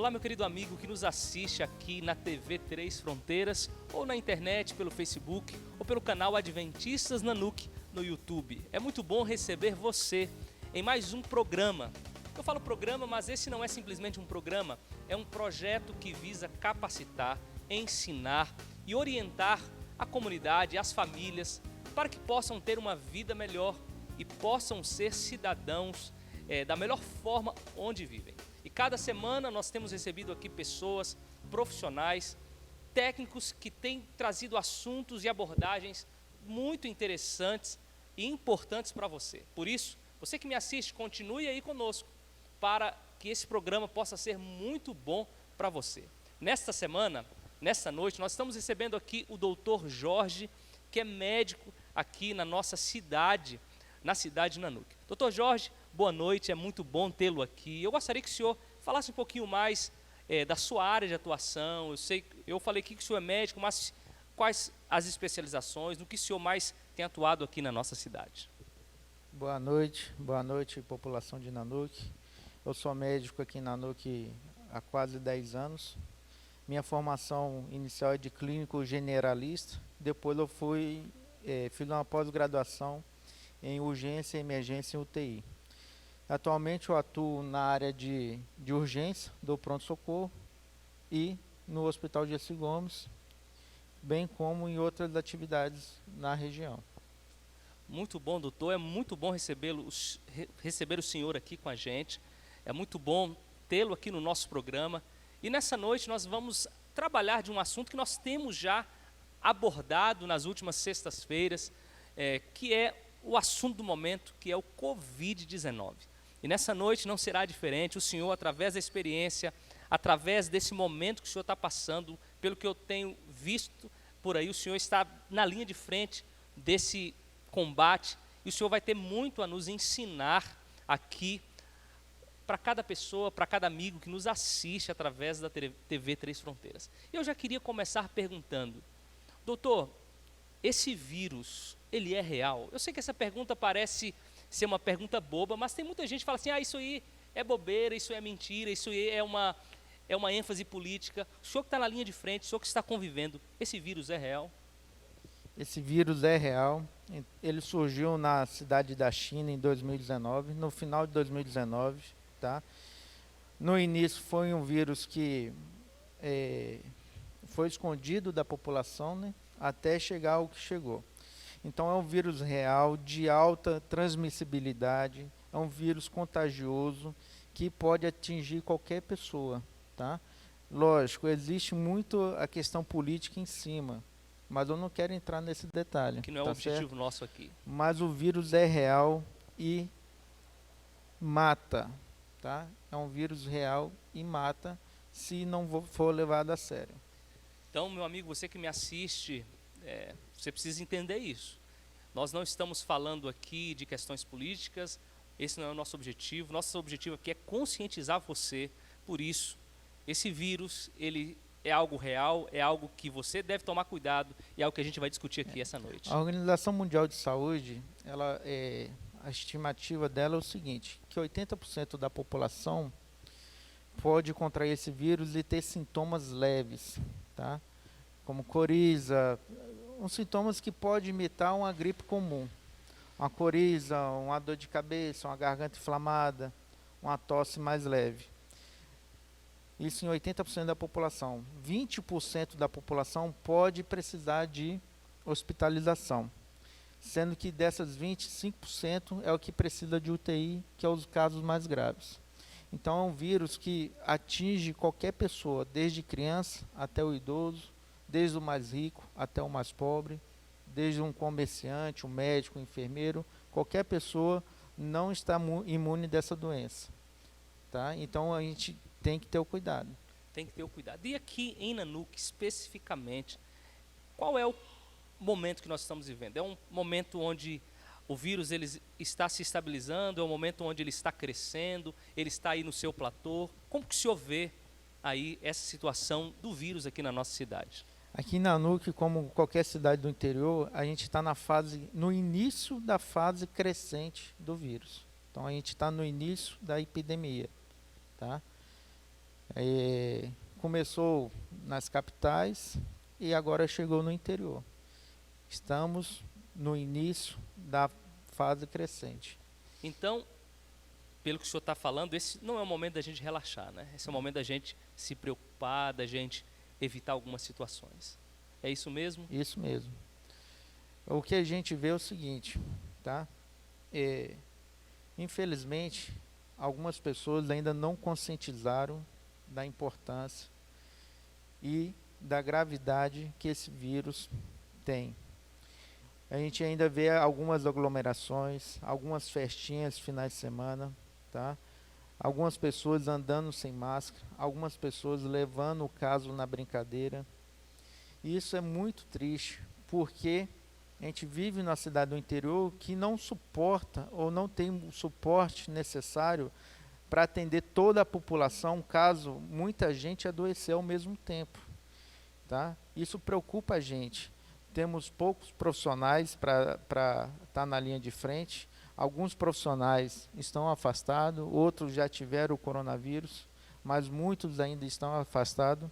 Olá, meu querido amigo que nos assiste aqui na TV Três Fronteiras, ou na internet, pelo Facebook, ou pelo canal Adventistas Nanuque no YouTube. É muito bom receber você em mais um programa. Eu falo programa, mas esse não é simplesmente um programa, é um projeto que visa capacitar, ensinar e orientar a comunidade, as famílias, para que possam ter uma vida melhor e possam ser cidadãos da melhor forma onde vivem. E cada semana nós temos recebido aqui pessoas, profissionais, técnicos que têm trazido assuntos e abordagens muito interessantes e importantes para você. Por isso, você que me assiste, continue aí conosco para que esse programa possa ser muito bom para você. Nesta semana, nesta noite, nós estamos recebendo aqui o Dr. Jorge, que é médico aqui na nossa cidade, na cidade de Nanuque. Dr. Jorge, boa noite, é muito bom tê-lo aqui. Eu gostaria que o senhor falasse um pouquinho mais da sua área de atuação. Eu falei aqui que o senhor é médico, mas quais as especializações, no que o senhor mais tem atuado aqui na nossa cidade? Boa noite, população de Nanuque. Eu sou médico aqui em Nanuque há quase 10 anos. Minha formação inicial é de clínico generalista. Depois eu fiz uma pós-graduação em urgência, emergência e UTI. Atualmente eu atuo na área de urgência do pronto-socorro e no Hospital Gessi Gomes, bem como em outras atividades na região. Muito bom, doutor, é muito bom receber o senhor aqui com a gente, é muito bom tê-lo aqui no nosso programa. E nessa noite nós vamos trabalhar de um assunto que nós temos já abordado nas últimas sextas-feiras, que é o assunto do momento, que é o Covid-19. E nessa noite não será diferente. O senhor, através da experiência, através desse momento que o senhor está passando, pelo que eu tenho visto por aí, o senhor está na linha de frente desse combate, e o senhor vai ter muito a nos ensinar aqui, para cada pessoa, para cada amigo que nos assiste através da TV Três Fronteiras. Eu já queria começar perguntando, doutor, esse vírus, ele é real? Eu sei que essa pergunta parece ser uma pergunta boba, mas tem muita gente que fala assim, isso aí é bobeira, isso é mentira, isso aí é uma ênfase política. O senhor que está na linha de frente, o senhor que está convivendo, esse vírus é real? Esse vírus é real. Ele surgiu na cidade da China em 2019, no final de 2019, tá? No início foi um vírus que foi escondido da população, né? Até chegar ao que chegou. Então é um vírus real, de alta transmissibilidade, é um vírus contagioso que pode atingir qualquer pessoa, tá? Lógico, existe muito a questão política em cima, mas eu não quero entrar nesse detalhe. Que não é o objetivo nosso aqui. Mas o vírus é real e mata, tá? É um vírus real e mata se não for levado a sério. Então, meu amigo, você que me assiste, você precisa entender isso. Nós não estamos falando aqui de questões políticas, esse não é o nosso objetivo. Nosso objetivo aqui é conscientizar você. Por isso, esse vírus, ele é algo real, é algo que você deve tomar cuidado e é algo que a gente vai discutir aqui essa noite. A Organização Mundial de Saúde, a estimativa dela é o seguinte, que 80% da população pode contrair esse vírus e ter sintomas leves, tá? Como coriza, uns sintomas que podem imitar uma gripe comum. Uma coriza, uma dor de cabeça, uma garganta inflamada, uma tosse mais leve. Isso em 80% da população. 20% da população pode precisar de hospitalização, sendo que dessas 25% é o que precisa de UTI, que é os casos mais graves. Então é um vírus que atinge qualquer pessoa, desde criança até o idoso, desde o mais rico até o mais pobre, desde um comerciante, um médico, um enfermeiro, qualquer pessoa não está imune dessa doença, tá? Então a gente tem que ter o cuidado. Tem que ter o cuidado. E aqui em Nanuque, especificamente, qual é o momento que nós estamos vivendo? É um momento onde o vírus ele está se estabilizando, é um momento onde ele está crescendo, ele está aí no seu platô. Como que o senhor vê aí essa situação do vírus aqui na nossa cidade? Aqui em Nanuque, como qualquer cidade do interior, a gente está no início da fase crescente do vírus. Então a gente está no início da epidemia, tá? Começou nas capitais e agora chegou no interior. Estamos no início da fase crescente. Então, pelo que o senhor está falando, esse não é o momento da gente relaxar, né? Esse é o momento da gente se preocupar, da gente evitar algumas situações. É isso mesmo? Isso mesmo. O que a gente vê é o seguinte, tá? Infelizmente, algumas pessoas ainda não conscientizaram da importância e da gravidade que esse vírus tem. A gente ainda vê algumas aglomerações, algumas festinhas finais de semana, tá? Algumas pessoas andando sem máscara, algumas pessoas levando o caso na brincadeira. E isso é muito triste, porque a gente vive na cidade do interior que não suporta ou não tem o suporte necessário para atender toda a população, caso muita gente adoecer ao mesmo tempo, tá? Isso preocupa a gente. Temos poucos profissionais para estar na linha de frente. Alguns profissionais estão afastados, outros já tiveram o coronavírus, mas muitos ainda estão afastados.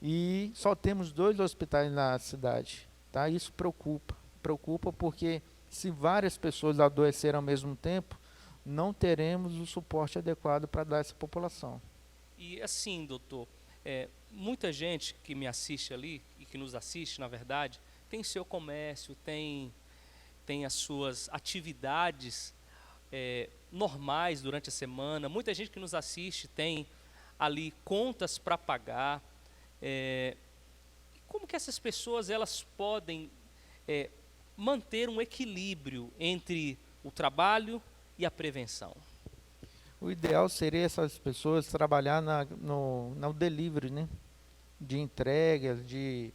E só temos 2 hospitais na cidade, tá? Isso preocupa porque se várias pessoas adoecerem ao mesmo tempo, não teremos o suporte adequado para dar a essa população. E assim, doutor, muita gente que me assiste ali, e que nos assiste, na verdade, tem seu comércio, tem as suas atividades normais durante a semana. Muita gente que nos assiste tem ali contas para pagar. Como que essas pessoas elas podem manter um equilíbrio entre o trabalho e a prevenção? O ideal seria essas pessoas trabalhar no delivery, né? De entregas, de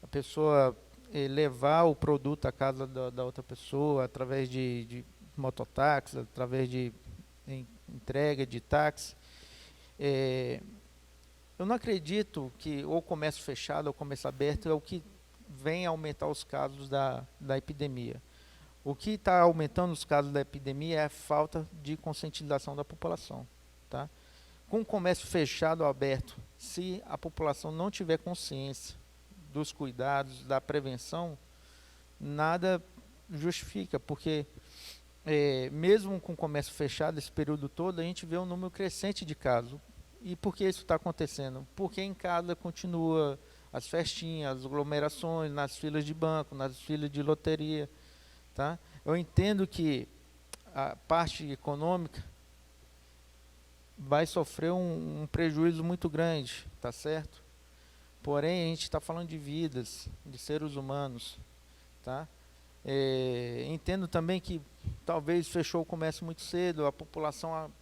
a pessoa levar o produto à casa da outra pessoa através de mototáxi, através de entrega de táxi. Eu não acredito que ou comércio fechado ou comércio aberto é o que vem aumentar os casos da epidemia. O que está aumentando os casos da epidemia é a falta de conscientização da população, tá? Com o comércio fechado ou aberto, se a população não tiver consciência dos cuidados, da prevenção, nada justifica, porque mesmo com o comércio fechado esse período todo, a gente vê um número crescente de casos. E por que isso está acontecendo? Porque em casa continua as festinhas, as aglomerações, nas filas de banco, nas filas de loteria, tá? Eu entendo que a parte econômica vai sofrer um prejuízo muito grande, tá certo? Porém, a gente está falando de vidas, de seres humanos, tá? Entendo também que talvez fechou o comércio muito cedo, a população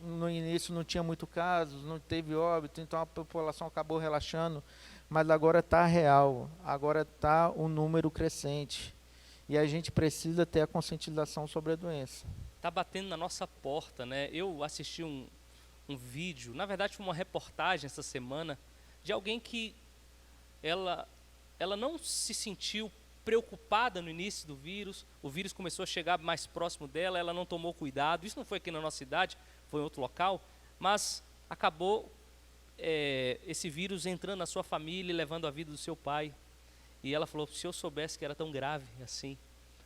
no início não tinha muito casos, não teve óbito, então a população acabou relaxando, mas agora está real, agora está um número crescente e a gente precisa ter a conscientização sobre a doença. Está batendo na nossa porta, né? Eu assisti um vídeo, na verdade foi uma reportagem essa semana, de alguém que ela não se sentiu preocupada no início do vírus, o vírus começou a chegar mais próximo dela, ela não tomou cuidado, isso não foi aqui na nossa cidade, foi em outro local, mas acabou esse vírus entrando na sua família e levando a vida do seu pai. E ela falou, se eu soubesse que era tão grave assim,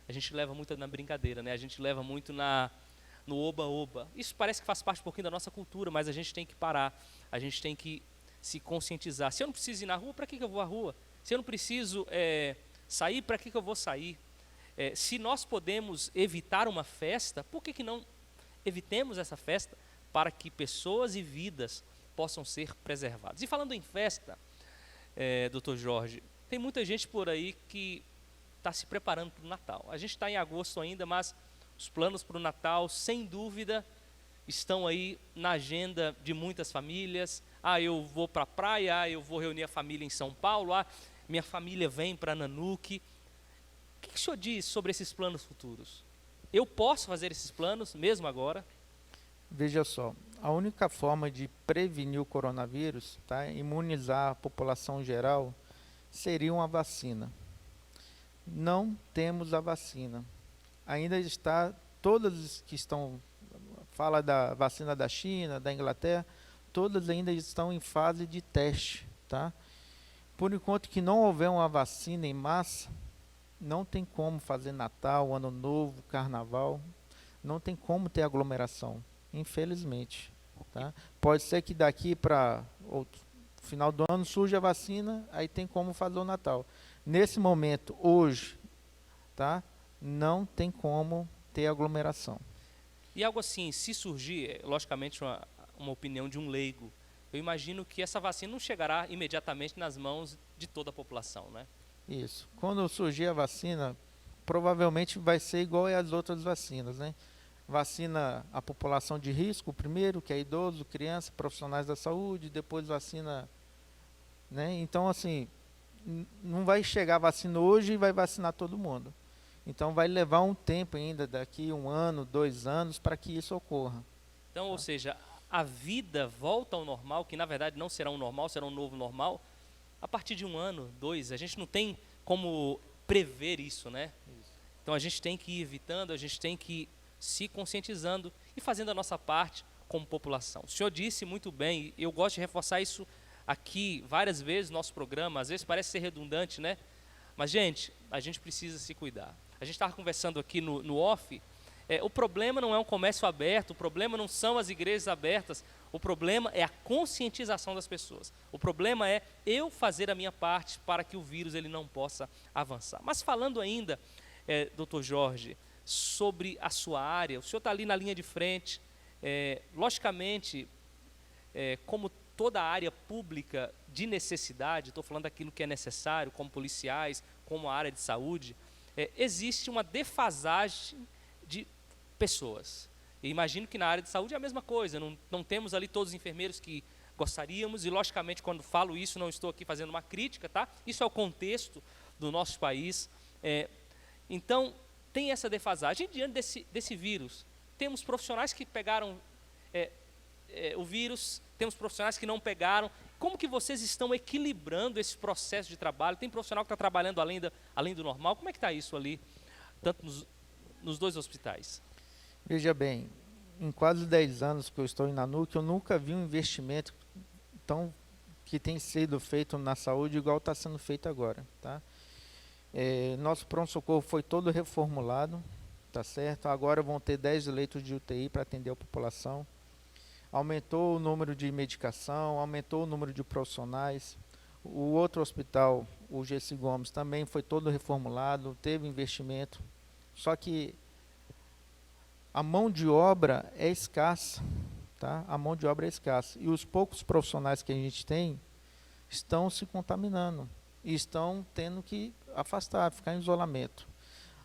a gente leva muito na brincadeira, né? A gente leva muito no oba-oba. Isso parece que faz parte um pouquinho da nossa cultura, mas a gente tem que parar, a gente tem que se conscientizar. Se eu não preciso ir na rua, para que eu vou à rua? Se eu não preciso sair, para que eu vou sair? Se nós podemos evitar uma festa, por que não evitemos essa festa para que pessoas e vidas possam ser preservadas? E falando em festa, Dr. Jorge, tem muita gente por aí que está se preparando para o Natal. A gente está em agosto ainda, mas os planos para o Natal, sem dúvida, estão aí na agenda de muitas famílias. Eu vou para a praia, eu vou reunir a família em São Paulo, minha família vem para Nanuque. O que o senhor diz sobre esses planos futuros? Eu posso fazer esses planos mesmo agora? Veja só, a única forma de prevenir o coronavírus, tá, imunizar a população geral, seria uma vacina. Não temos a vacina. Ainda está, todas que estão, fala da vacina da China, da Inglaterra, todas ainda estão em fase de teste, tá? Por enquanto que não houver uma vacina em massa, não tem como fazer Natal, Ano Novo, Carnaval, não tem como ter aglomeração, infelizmente, tá? Pode ser que daqui para o final do ano surja a vacina, aí tem como fazer o Natal. Nesse momento, hoje, tá? Não tem como ter aglomeração. E algo assim, se surgir, logicamente uma opinião de um leigo, eu imagino que essa vacina não chegará imediatamente nas mãos de toda a população, né? Isso. Quando surgir a vacina, provavelmente vai ser igual às outras vacinas, né? Vacina a população de risco primeiro, que é idoso, criança, profissionais da saúde, depois vacina, né? Então, assim, não vai chegar a vacina hoje e vai vacinar todo mundo. Então, vai levar um tempo ainda, daqui 1 ano, 2 anos, para que isso ocorra. Então, ou seja, a vida volta ao normal, que na verdade não será um normal, será um novo normal, a partir de 1 ano, 2. A gente não tem como prever isso, né? Então, a gente tem que ir evitando, a gente tem que ir se conscientizando e fazendo a nossa parte como população. O senhor disse muito bem, e eu gosto de reforçar isso aqui várias vezes no nosso programa, às vezes parece ser redundante, né? Mas, gente, a gente precisa se cuidar. A gente estava conversando aqui no off, o problema não é um comércio aberto, o problema não são as igrejas abertas, o problema é a conscientização das pessoas. O problema é eu fazer a minha parte para que o vírus ele não possa avançar. Mas falando ainda, Dr. Jorge, sobre a sua área, o senhor está ali na linha de frente, logicamente, como toda a área pública de necessidade, estou falando daquilo que é necessário, como policiais, como a área de saúde, existe uma defasagem de pessoas. E imagino que na área de saúde é a mesma coisa, não temos ali todos os enfermeiros que gostaríamos, e logicamente quando falo isso não estou aqui fazendo uma crítica, tá? Isso é o contexto do nosso país. Então, tem essa defasagem. E diante desse vírus, temos profissionais que pegaram o vírus, temos profissionais que não pegaram. Como que vocês estão equilibrando esse processo de trabalho? Tem profissional que está trabalhando além do normal? Como é que está isso ali, tanto nos 2 hospitais? Veja bem, em quase 10 anos que eu estou em Nanuc, eu nunca vi um investimento que tem sido feito na saúde igual está sendo feito agora, tá? Nosso pronto-socorro foi todo reformulado, tá certo? Agora vão ter 10 leitos de UTI para atender a população. Aumentou o número de medicação, aumentou o número de profissionais. O outro hospital, o Gessi Gomes, também foi todo reformulado, teve investimento. Só que a mão de obra é escassa, tá? A mão de obra é escassa. E os poucos profissionais que a gente tem estão se contaminando e estão tendo que afastar, ficar em isolamento.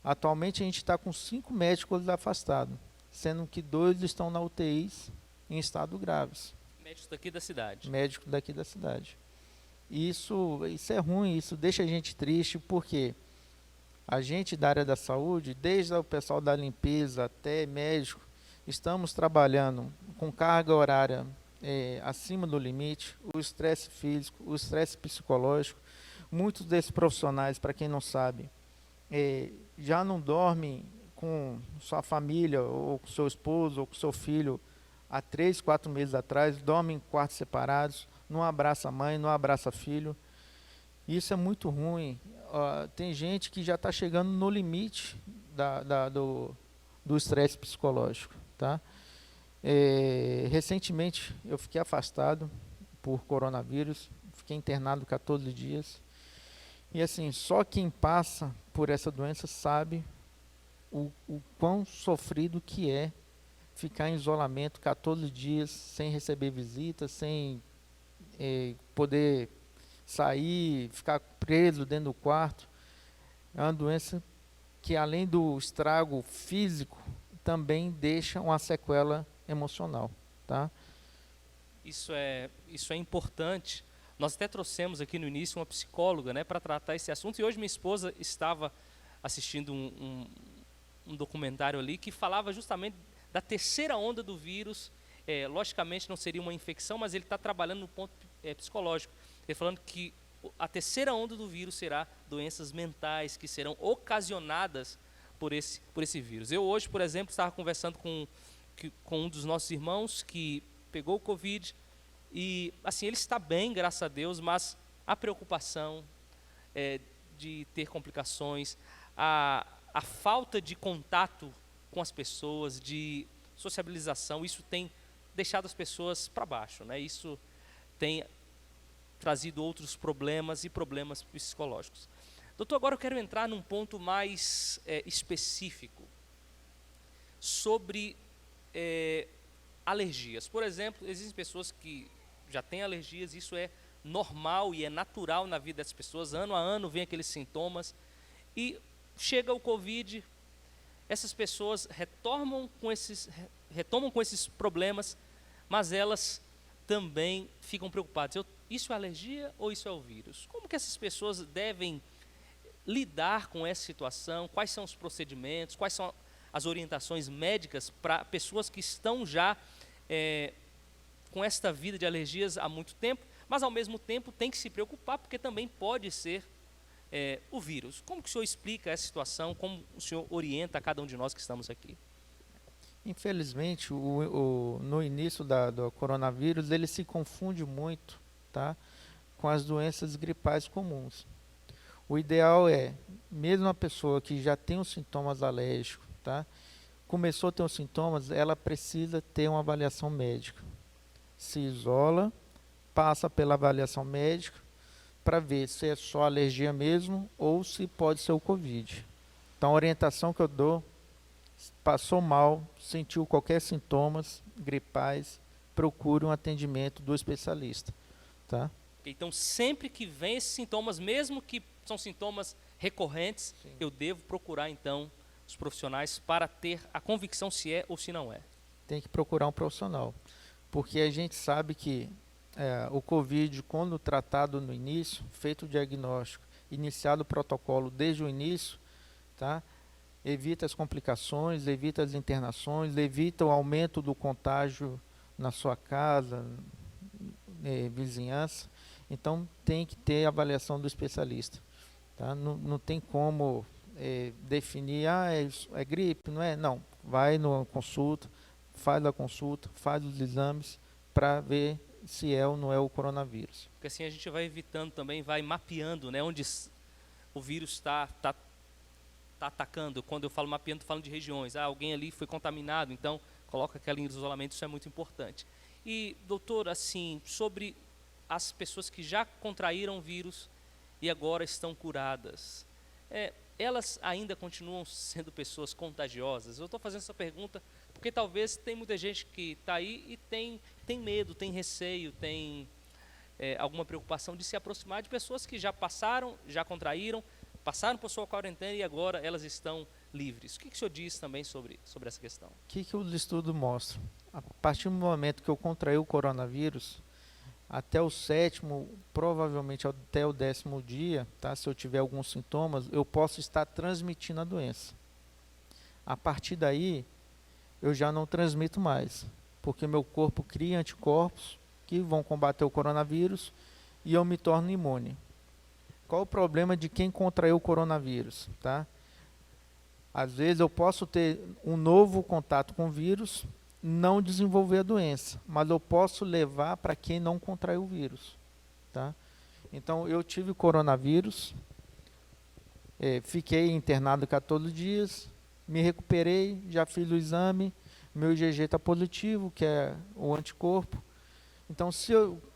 Atualmente a gente está com 5 médicos afastados, sendo que 2 estão na UTIs em estado graves. Médicos daqui da cidade. Médicos daqui da cidade. Isso é ruim, isso deixa a gente triste, porque a gente da área da saúde, desde o pessoal da limpeza até médico, estamos trabalhando com carga horária acima do limite, o estresse físico, o estresse psicológico. Muitos desses profissionais, para quem não sabe, já não dormem com sua família, ou com seu esposo, ou com seu filho, há 3, 4 meses atrás, dormem em quartos separados, não abraça a mãe, não abraça filho. Isso é muito ruim. Tem gente que já está chegando no limite do estresse psicológico, tá? Recentemente eu fiquei afastado por coronavírus, fiquei internado 14 dias. E assim, só quem passa por essa doença sabe o quão sofrido que é ficar em isolamento 14 dias sem receber visitas, sem poder sair, ficar preso dentro do quarto. É uma doença que, além do estrago físico, também deixa uma sequela emocional, tá? Isso é importante. Nós até trouxemos aqui no início uma psicóloga, né, para tratar esse assunto, e hoje minha esposa estava assistindo um documentário ali que falava justamente da terceira onda do vírus. Logicamente não seria uma infecção, mas ele está trabalhando no ponto psicológico. Ele falando que a terceira onda do vírus será doenças mentais que serão ocasionadas por esse vírus. Eu hoje, por exemplo, estava conversando com um dos nossos irmãos que pegou o Covid, E, assim, ele está bem, graças a Deus, mas a preocupação de ter complicações, a falta de contato com as pessoas, de sociabilização, isso tem deixado as pessoas para baixo, né? Isso tem trazido outros problemas e problemas psicológicos. Doutor, agora eu quero entrar num ponto mais específico sobre alergias. Por exemplo, existem pessoas que já têm alergias, isso é normal e é natural na vida das pessoas, ano a ano vem aqueles sintomas, e chega o Covid, essas pessoas retomam com esses problemas, mas elas também ficam preocupadas. Isso é alergia ou isso é o vírus? Como que essas pessoas devem lidar com essa situação? Quais são os procedimentos? Quais são as orientações médicas para pessoas que estão já com esta vida de alergias há muito tempo, mas ao mesmo tempo tem que se preocupar porque também pode ser o vírus? Como que o senhor explica essa situação? Como o senhor orienta a cada um de nós que estamos aqui? Infelizmente, no início do coronavírus, ele se confunde muito, tá, com as doenças gripais comuns. O ideal é, mesmo a pessoa que já tem os sintomas alérgicos, tá, começou a ter os sintomas, ela precisa ter uma avaliação médica. Se isola, passa pela avaliação médica para ver se é só alergia mesmo ou se pode ser o Covid. Então, a orientação que eu dou: passou mal, sentiu qualquer sintomas gripais, procure um atendimento do especialista, tá? Então, sempre que vem esses sintomas, mesmo que são sintomas recorrentes, sim, eu devo procurar, então, os profissionais para ter a convicção se é ou se não é. Tem que procurar um profissional, porque a gente sabe que o Covid, quando tratado no início, feito o diagnóstico, iniciado o protocolo desde o início, tá? Evita as complicações, evita as internações, evita o aumento do contágio na sua casa, vizinhança. Então, tem que ter avaliação do especialista. Tá? Não tem como definir, é gripe, não é? Não, vai numa consulta, faz os exames para ver se é ou não é o coronavírus. Porque assim a gente vai evitando também, vai mapeando, né, onde o vírus está atacando. Quando eu falo mapeando, estou falando de regiões. Alguém ali foi contaminado, então coloca aquela em isolamento, isso é muito importante. E, doutor, assim, sobre as pessoas que já contraíram o vírus e agora estão curadas, elas ainda continuam sendo pessoas contagiosas? Eu estou fazendo essa pergunta porque talvez tem muita gente que está aí e tem medo, tem receio, tem alguma preocupação de se aproximar de pessoas que já passaram, já contraíram, passaram por sua quarentena e agora elas estão livres. O que o senhor diz também sobre essa questão? O que os estudos mostram? A partir do momento que eu contraí o coronavírus, até o 7º, provavelmente até o 10º dia, tá, se eu tiver alguns sintomas, eu posso estar transmitindo a doença. A partir daí, eu já não transmito mais, porque meu corpo cria anticorpos que vão combater o coronavírus e eu me torno imune. Qual o problema de quem contraiu o coronavírus? Tá? Às vezes eu posso ter um novo contato com o vírus, não desenvolver a doença, mas eu posso levar para quem não contraiu o vírus. Tá? Então, eu tive coronavírus, fiquei internado 14 dias, me recuperei, já fiz o exame, meu IgG está positivo, que é o anticorpo. Então,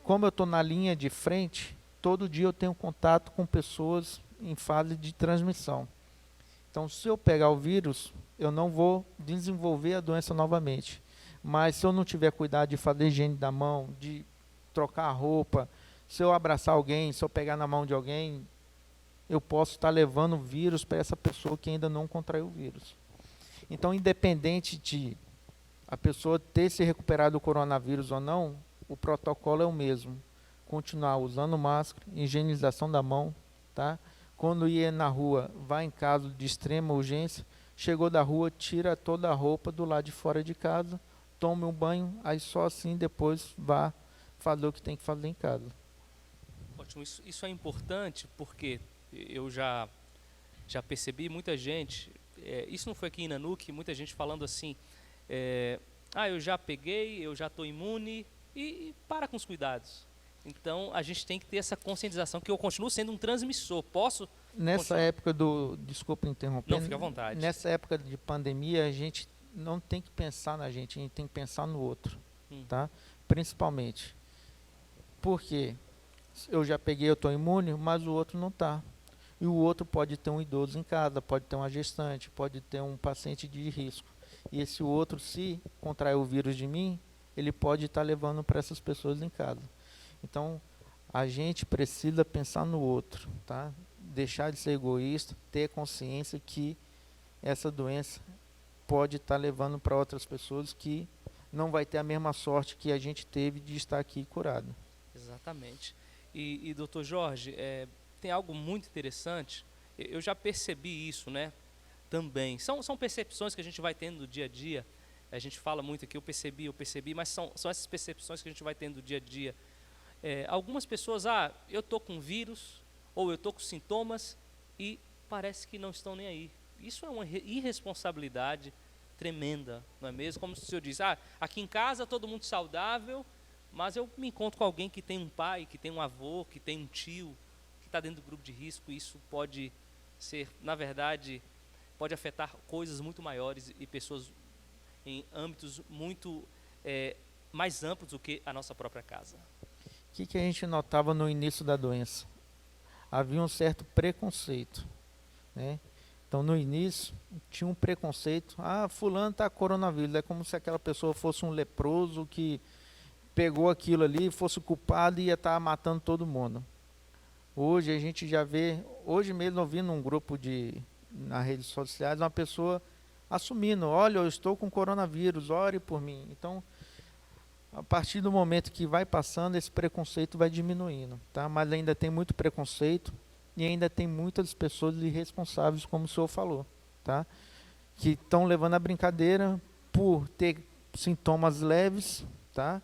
como eu estou na linha de frente, todo dia eu tenho contato com pessoas em fase de transmissão. Então, se eu pegar o vírus, eu não vou desenvolver a doença novamente. Mas se eu não tiver cuidado de fazer higiene da mão, de trocar a roupa, se eu abraçar alguém, se eu pegar na mão de alguém, eu posso estar levando o vírus para essa pessoa que ainda não contraiu o vírus. Então, independente de a pessoa ter se recuperado do coronavírus ou não, o protocolo é o mesmo. Continuar usando máscara, higienização da mão, tá? Quando ir na rua, vá em caso de extrema urgência, chegou da rua, tira toda a roupa do lado de fora de casa, tome um banho, aí só assim depois vá fazer o que tem que fazer em casa. Ótimo, isso é importante porque eu já percebi muita gente, isso não foi aqui em Nanuque, muita gente falando assim, eu já peguei, eu já estou imune, e para com os cuidados. Então, a gente tem que ter essa conscientização que eu continuo sendo um transmissor. Posso Nessa continuar? época desculpa interromper. Não, fica à vontade. Nessa época de pandemia, a gente não tem que pensar na gente, a gente tem que pensar no outro, tá? Principalmente. Porque eu já peguei, eu estou imune, mas o outro não está. E o outro pode ter um idoso em casa, pode ter uma gestante, pode ter um paciente de risco. E esse outro, se contrair o vírus de mim, ele pode estar levando para essas pessoas em casa. Então, a gente precisa pensar no outro, tá? Deixar de ser egoísta, ter consciência que essa doença pode estar levando para outras pessoas que não vai ter a mesma sorte que a gente teve de estar aqui curado. Exatamente. E doutor Jorge, tem algo muito interessante, eu já percebi isso, né? Também. São percepções que a gente vai tendo no dia a dia. A gente fala muito aqui, eu percebi, mas são essas percepções que a gente vai tendo no dia a dia. Algumas pessoas, eu estou com vírus, ou eu estou com sintomas, e parece que não estão nem aí. Isso é uma irresponsabilidade tremenda, não é mesmo? Como se o senhor diz, aqui em casa todo mundo saudável, mas eu me encontro com alguém que tem um pai, que tem um avô, que tem um tio, que está dentro do grupo de risco. Isso pode ser, na verdade, pode afetar coisas muito maiores e pessoas em âmbitos muito mais amplos do que a nossa própria casa. O que a gente notava no início da doença? Havia um certo preconceito, né? Então, no início, tinha um preconceito. Fulano está com coronavírus. É como se aquela pessoa fosse um leproso que pegou aquilo ali, fosse culpado e ia estar matando todo mundo. Hoje, a gente já vê... Hoje mesmo, eu vi num grupo nas redes sociais, uma pessoa assumindo, olha, eu estou com coronavírus, ore por mim. Então, a partir do momento que vai passando, esse preconceito vai diminuindo, tá? Mas ainda tem muito preconceito e ainda tem muitas pessoas irresponsáveis, como o senhor falou, tá? Que estão levando a brincadeira por ter sintomas leves, tá?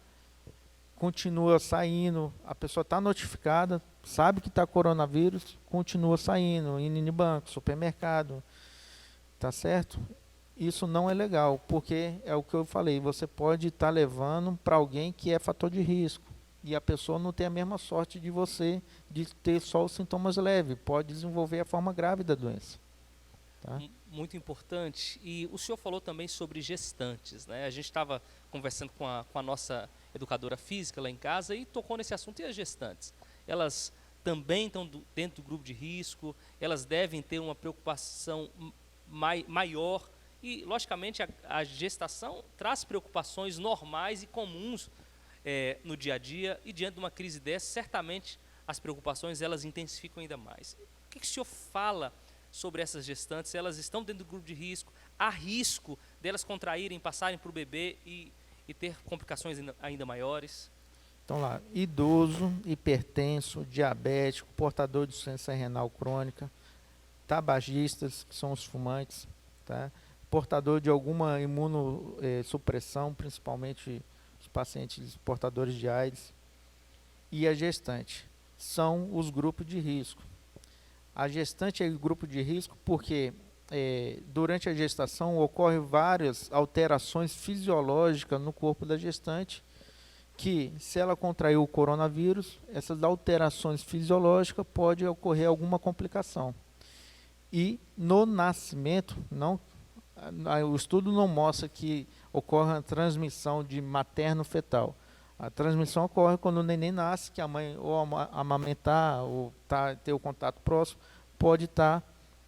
Continua saindo, a pessoa está notificada, sabe que está coronavírus, continua saindo, indo em banco, supermercado, tá certo? Isso não é legal, porque é o que eu falei, você pode estar levando para alguém que é fator de risco, e a pessoa não tem a mesma sorte de você, de ter só os sintomas leves, pode desenvolver a forma grave da doença. Tá? Muito importante. E o senhor falou também sobre gestantes, né? A gente estava conversando com a nossa educadora física lá em casa e tocou nesse assunto. E as gestantes? Elas também estão dentro do grupo de risco, elas devem ter uma preocupação maior. E, logicamente, a gestação traz preocupações normais e comuns no dia a dia, e diante de uma crise dessa, certamente as preocupações elas intensificam ainda mais. O que o senhor fala sobre essas gestantes? Elas estão dentro do grupo de risco? Há risco delas contraírem, passarem para o bebê e ter complicações ainda maiores? Então lá, idoso, hipertenso, diabético, portador de insuficiência renal crônica, tabagistas, que são os fumantes, tá? Portador de alguma imunossupressão, principalmente os pacientes portadores de AIDS, e a gestante, são os grupos de risco. A gestante é o grupo de risco porque durante a gestação ocorrem várias alterações fisiológicas no corpo da gestante, que se ela contrair o coronavírus, essas alterações fisiológicas podem ocorrer alguma complicação. E no nascimento, o estudo não mostra que ocorre a transmissão de materno-fetal. A transmissão ocorre quando o neném nasce, que a mãe ou amamentar ou ter o contato próximo, pode estar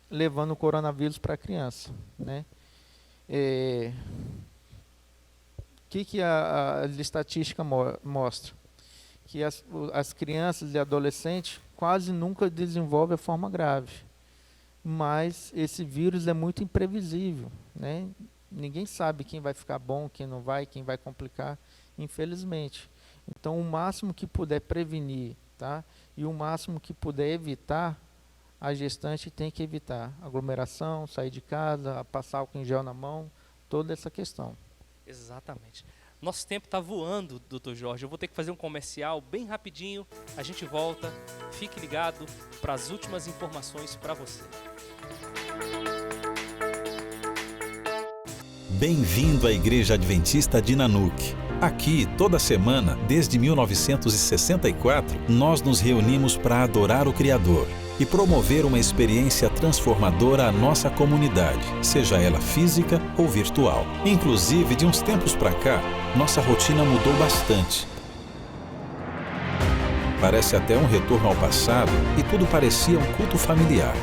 levando o coronavírus para a criança, né? O que a estatística mostra? Que as crianças e adolescentes quase nunca desenvolvem a forma grave. Mas esse vírus é muito imprevisível, né? Ninguém sabe quem vai ficar bom, quem não vai, quem vai complicar, infelizmente. Então, o máximo que puder prevenir, tá? E o máximo que puder evitar, a gestante tem que evitar aglomeração, sair de casa, passar álcool em gel na mão, toda essa questão. Exatamente. Nosso tempo está voando, doutor Jorge. Eu vou ter que fazer um comercial bem rapidinho. A gente volta. Fique ligado para as últimas informações para você. Bem-vindo à Igreja Adventista de Nanuque. Aqui, toda semana, desde 1964, nós nos reunimos para adorar o Criador e promover uma experiência transformadora à nossa comunidade, seja ela física ou virtual. Inclusive, de uns tempos para cá, nossa rotina mudou bastante. Parece até um retorno ao passado e tudo parecia um culto familiar.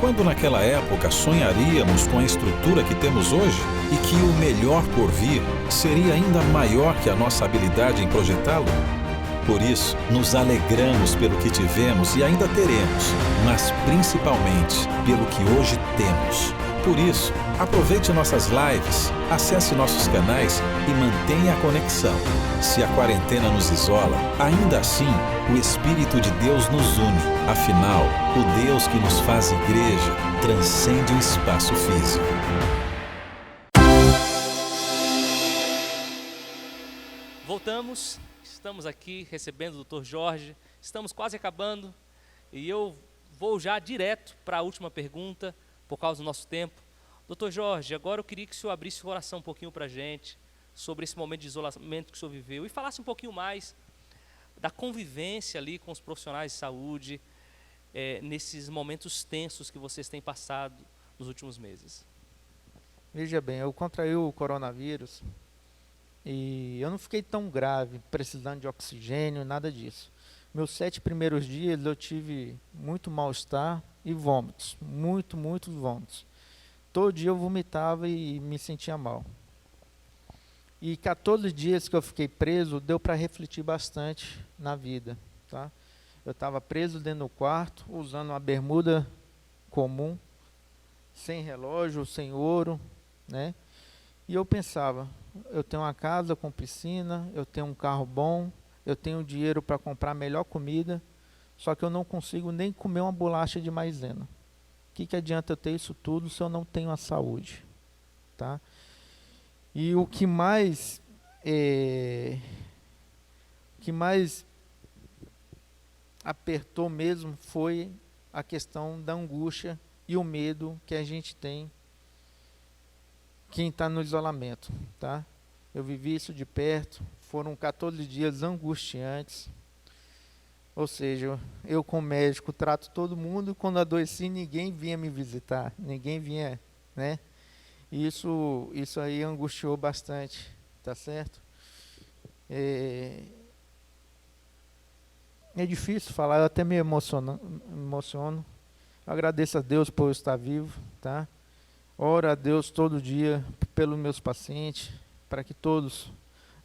Quando naquela época sonharíamos com a estrutura que temos hoje e que o melhor por vir seria ainda maior que a nossa habilidade em projetá-lo? Por isso, nos alegramos pelo que tivemos e ainda teremos, mas principalmente pelo que hoje temos. Por isso, aproveite nossas lives, acesse nossos canais e mantenha a conexão. Se a quarentena nos isola, ainda assim, o Espírito de Deus nos une. Afinal, o Deus que nos faz igreja transcende o espaço físico. Voltamos, estamos aqui recebendo o Dr. Jorge, estamos quase acabando e eu vou já direto para a última pergunta, por causa do nosso tempo. Dr. Jorge, agora eu queria que o senhor abrisse o coração um pouquinho para a gente, sobre esse momento de isolamento que o senhor viveu, e falasse um pouquinho mais da convivência ali com os profissionais de saúde, nesses momentos tensos que vocês têm passado nos últimos meses. Veja bem, eu contraí o coronavírus e eu não fiquei tão grave, precisando de oxigênio, nada disso. Meus 7 primeiros dias eu tive muito mal-estar e vômitos, muitos vômitos. Todo dia eu vomitava e me sentia mal. E 14 dias que eu fiquei preso, deu para refletir bastante na vida, tá? Eu estava preso dentro do quarto, usando uma bermuda comum, sem relógio, sem ouro, né? E eu pensava, eu tenho uma casa com piscina, eu tenho um carro bom, eu tenho dinheiro para comprar a melhor comida, só que eu não consigo nem comer uma bolacha de maisena. O que adianta eu ter isso tudo se eu não tenho a saúde, tá? E o que mais apertou mesmo foi a questão da angústia e o medo que a gente tem, quem está no isolamento, tá? Eu vivi isso de perto, foram 14 dias angustiantes, ou seja, eu como médico trato todo mundo e quando adoeci ninguém vinha me visitar, ninguém vinha, né? Isso aí angustiou bastante, tá certo? É difícil falar, eu até me emociono. Eu agradeço a Deus por eu estar vivo, tá? Oro a Deus todo dia pelos meus pacientes, para que todos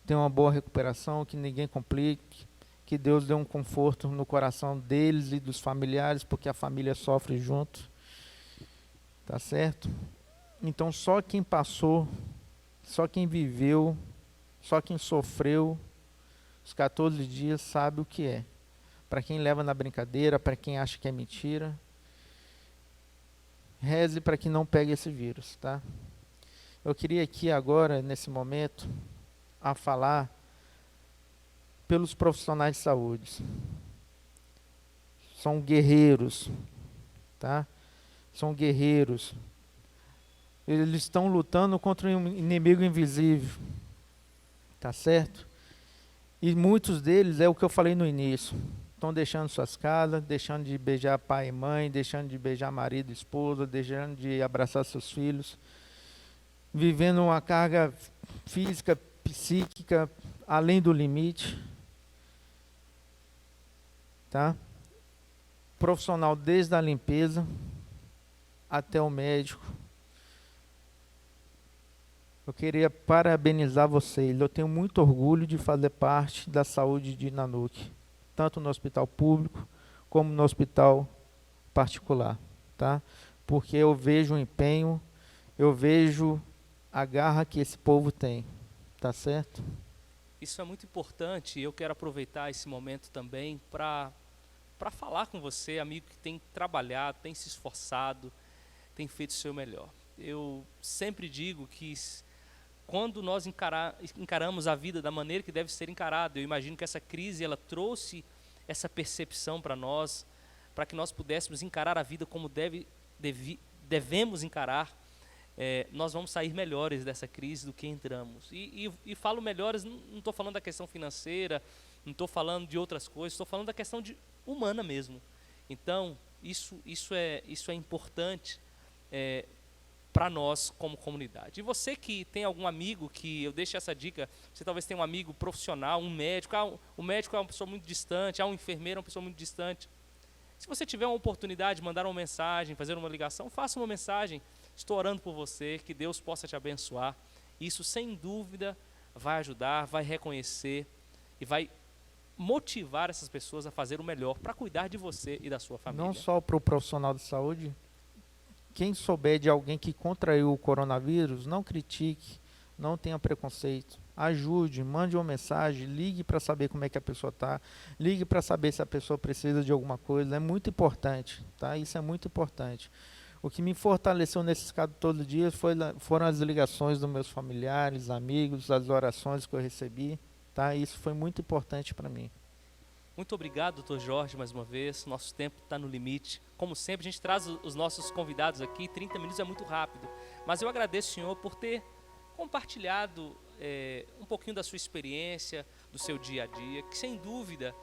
tenham uma boa recuperação, que ninguém complique, que Deus dê um conforto no coração deles e dos familiares, porque a família sofre junto, tá certo? Então só quem passou, só quem viveu, só quem sofreu os 14 dias sabe o que é. Para quem leva na brincadeira, para quem acha que é mentira, reze para que não pegue esse vírus, tá? Eu queria aqui agora, nesse momento, a falar pelos profissionais de saúde. São guerreiros, tá? São guerreiros. Eles estão lutando contra um inimigo invisível, tá certo? E muitos deles, é o que eu falei no início, estão deixando suas casas, deixando de beijar pai e mãe, deixando de beijar marido e esposa, deixando de abraçar seus filhos, vivendo uma carga física, psíquica, além do limite, tá? Profissional desde a limpeza até o médico. Eu queria parabenizar vocês. Eu tenho muito orgulho de fazer parte da saúde de Nanuque, tanto no hospital público como no hospital particular, tá? Porque eu vejo o empenho, eu vejo a garra que esse povo tem, tá certo? Isso é muito importante e eu quero aproveitar esse momento também para falar com você, amigo que tem trabalhado, tem se esforçado, tem feito o seu melhor. Eu sempre digo que quando nós encaramos a vida da maneira que deve ser encarada, eu imagino que essa crise ela trouxe essa percepção para nós, para que nós pudéssemos encarar a vida como devemos encarar. nós vamos sair melhores dessa crise do que entramos. E falo melhores, não estou falando da questão financeira, não estou falando de outras coisas, estou falando da questão humana mesmo. Então, isso é importante para nós como comunidade. E você que tem algum amigo, que eu deixo essa dica, você talvez tenha um amigo profissional, um médico, o médico é uma pessoa muito distante, um enfermeiro é uma pessoa muito distante. Se você tiver uma oportunidade de mandar uma mensagem, fazer uma ligação, faça uma mensagem. Estou orando por você, que Deus possa te abençoar. Isso, sem dúvida, vai ajudar, vai reconhecer e vai motivar essas pessoas a fazer o melhor para cuidar de você e da sua família. Não só para o profissional de saúde. Quem souber de alguém que contraiu o coronavírus, não critique, não tenha preconceito. Ajude, mande uma mensagem, ligue para saber como é que a pessoa está, ligue para saber se a pessoa precisa de alguma coisa. É muito importante, tá? Isso é muito importante. O que me fortaleceu nesses casos todos os dias foram as ligações dos meus familiares, amigos, as orações que eu recebi, tá? Isso foi muito importante para mim. Muito obrigado, doutor Jorge, mais uma vez. Nosso tempo está no limite. Como sempre, a gente traz os nossos convidados aqui. 30 minutos é muito rápido. Mas eu agradeço, senhor, por ter compartilhado um pouquinho da sua experiência, do seu dia a dia, que sem dúvida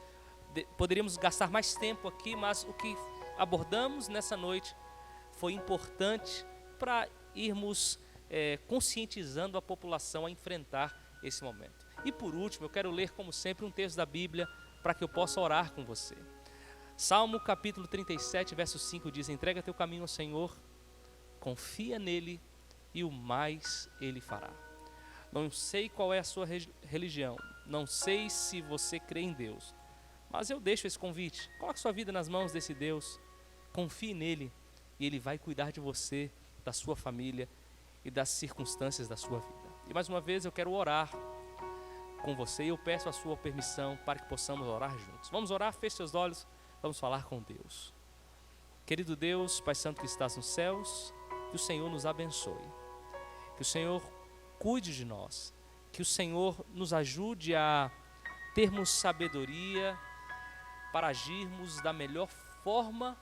poderíamos gastar mais tempo aqui, mas o que abordamos nessa noite foi importante para irmos conscientizando a população a enfrentar esse momento. E por último, eu quero ler, como sempre, um texto da Bíblia para que eu possa orar com você. Salmo capítulo 37, verso 5 diz: entrega teu caminho ao Senhor, confia nele e o mais ele fará. Não sei qual é a sua religião, não sei se você crê em Deus, mas eu deixo esse convite. Coloque sua vida nas mãos desse Deus, confie nele e ele vai cuidar de você, da sua família e das circunstâncias da sua vida. E mais uma vez eu quero orar com você e eu peço a sua permissão para que possamos orar juntos. Vamos orar, feche seus olhos, vamos falar com Deus. Querido Deus, Pai Santo que estás nos céus, que o Senhor nos abençoe, que o Senhor cuide de nós, que o Senhor nos ajude a termos sabedoria para agirmos da melhor forma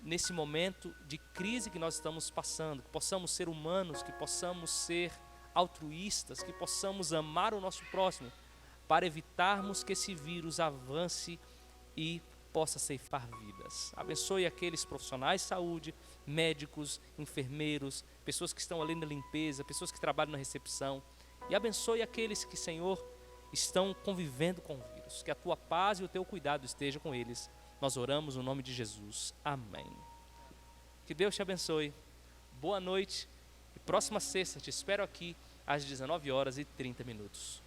nesse momento de crise que nós estamos passando, que possamos ser humanos, que possamos ser altruístas, que possamos amar o nosso próximo, para evitarmos que esse vírus avance e possa ceifar vidas. Abençoe aqueles profissionais de saúde, médicos, enfermeiros, pessoas que estão ali na limpeza, pessoas que trabalham na recepção, e abençoe aqueles que, Senhor, estão convivendo com o vírus, que a tua paz e o teu cuidado estejam com eles. Nós oramos no nome de Jesus. Amém. Que Deus te abençoe. Boa noite. E próxima sexta te espero aqui às 19h30.